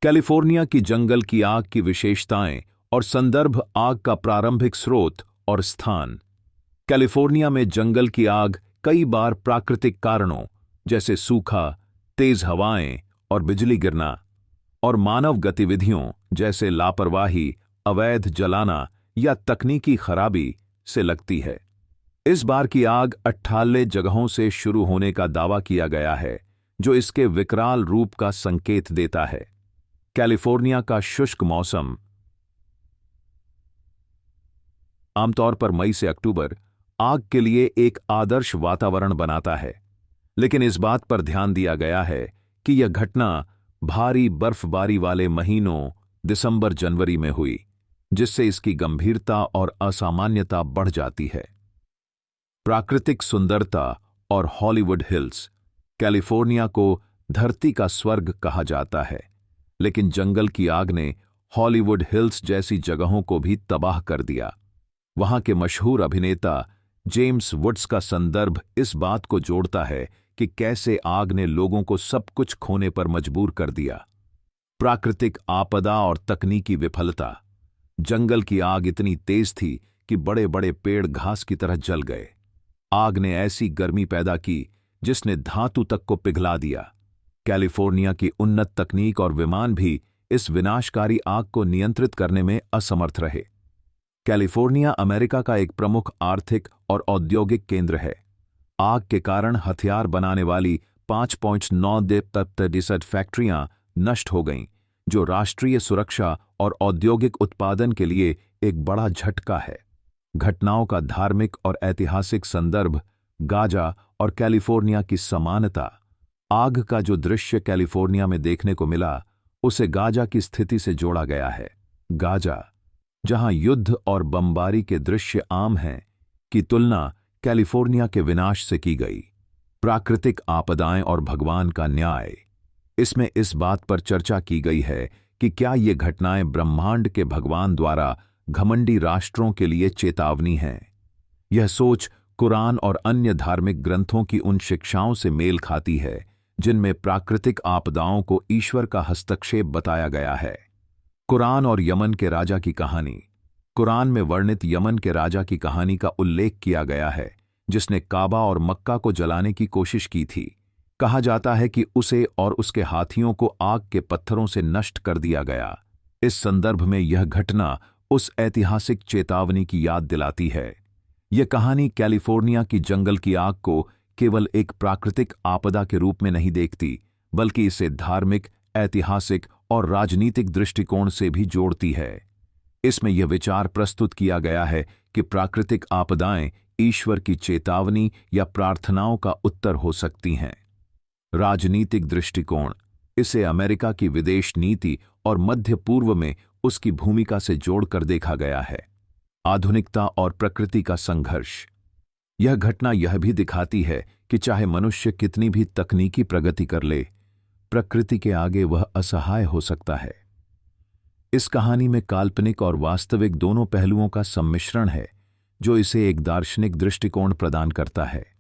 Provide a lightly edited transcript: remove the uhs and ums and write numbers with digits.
California की जंगल की आग की विशेषताएं और संदर्भ। आग का प्रारंभिक स्रोत और स्थान। कैलिफोर्निया में जंगल की आग कई बार प्राकृतिक कारणों जैसे सूखा, तेज हवाएं और बिजली गिरना और मानव गतिविधियों जैसे लापरवाही, अवैध जलाना या तकनीकी खराबी से लगती है। इस बार की आग 18 जगहों से शुरू होने का दावा किया गया है, जो इसके विकराल रूप का संकेत देता है। कैलिफोर्निया का शुष्क मौसम आमतौर पर मई से अक्टूबर आग के लिए एक आदर्श वातावरण बनाता है, लेकिन इस बात पर ध्यान दिया गया है कि यह घटना भारी बर्फबारी वाले महीनों दिसंबर-जनवरी में हुई, जिससे इसकी गंभीरता और असामान्यता बढ़ जाती है। प्राकृतिक सुंदरता और हॉलीवुड हिल्स। कैलिफोर्निया को धरती का स्वर्ग कहा जाता है, लेकिन जंगल की आग ने हॉलीवुड हिल्स जैसी जगहों को भी तबाह कर दिया। वहां के मशहूर अभिनेता जेम्स वुड्स का संदर्भ इस बात को जोड़ता है कि कैसे आग ने लोगों को सब कुछ खोने पर मजबूर कर दिया। प्राकृतिक आपदा और तकनीकी विफलता। जंगल की आग इतनी तेज थी कि बड़े बड़े पेड़ घास की तरह जल गए। आग ने ऐसी गर्मी पैदा की जिसने धातु तक को पिघला दिया। कैलिफोर्निया की उन्नत तकनीक और विमान भी इस विनाशकारी आग को नियंत्रित करने में असमर्थ रहे। कैलिफोर्निया अमेरिका का एक प्रमुख आर्थिक और औद्योगिक केंद्र है। आग के कारण हथियार बनाने वाली 5.9 फैक्ट्रियां नष्ट हो गईं, जो राष्ट्रीय सुरक्षा और औद्योगिक उत्पादन के लिए एक बड़ा झटका है। घटनाओं का धार्मिक और ऐतिहासिक संदर्भ। गाजा और कैलिफोर्निया की समानता। आग का जो दृश्य कैलिफोर्निया में देखने को मिला, उसे गाजा की स्थिति से जोड़ा गया है। गाजा, जहां युद्ध और बमबारी के दृश्य आम हैं, की तुलना कैलिफोर्निया के विनाश से की गई। प्राकृतिक आपदाएं और भगवान का न्याय। इसमें इस बात पर चर्चा की गई है कि क्या ये घटनाएं ब्रह्मांड के भगवान द्वारा घमंडी राष्ट्रों के लिए चेतावनी हैं। यह सोच कुरान और अन्य धार्मिक ग्रंथों की उन शिक्षाओं से मेल खाती है जिनमें प्राकृतिक आपदाओं को ईश्वर का हस्तक्षेप बताया गया है। कुरान और यमन के राजा की कहानी। कुरान में वर्णित यमन के राजा की कहानी का उल्लेख किया गया है, जिसने काबा और मक्का को जलाने की कोशिश की थी। कहा जाता है कि उसे और उसके हाथियों को आग के पत्थरों से नष्ट कर दिया गया। इस संदर्भ में यह घटना उस ऐतिहासिक चेतावनी की याद दिलाती है। यह कहानी कैलिफोर्निया की जंगल की आग को केवल एक प्राकृतिक आपदा के रूप में नहीं देखती, बल्कि इसे धार्मिक, ऐतिहासिक और राजनीतिक दृष्टिकोण से भी जोड़ती है। इसमें यह विचार प्रस्तुत किया गया है कि प्राकृतिक आपदाएं ईश्वर की चेतावनी या प्रार्थनाओं का उत्तर हो सकती हैं। राजनीतिक दृष्टिकोण। इसे अमेरिका की विदेश नीति और मध्य पूर्व में उसकी भूमिका से जोड़कर देखा गया है। आधुनिकता और प्रकृति का संघर्ष। यह घटना यह भी दिखाती है कि चाहे मनुष्य कितनी भी तकनीकी प्रगति कर ले, प्रकृति के आगे वह असहाय हो सकता है। इस कहानी में काल्पनिक और वास्तविक दोनों पहलुओं का सम्मिश्रण है, जो इसे एक दार्शनिक दृष्टिकोण प्रदान करता है।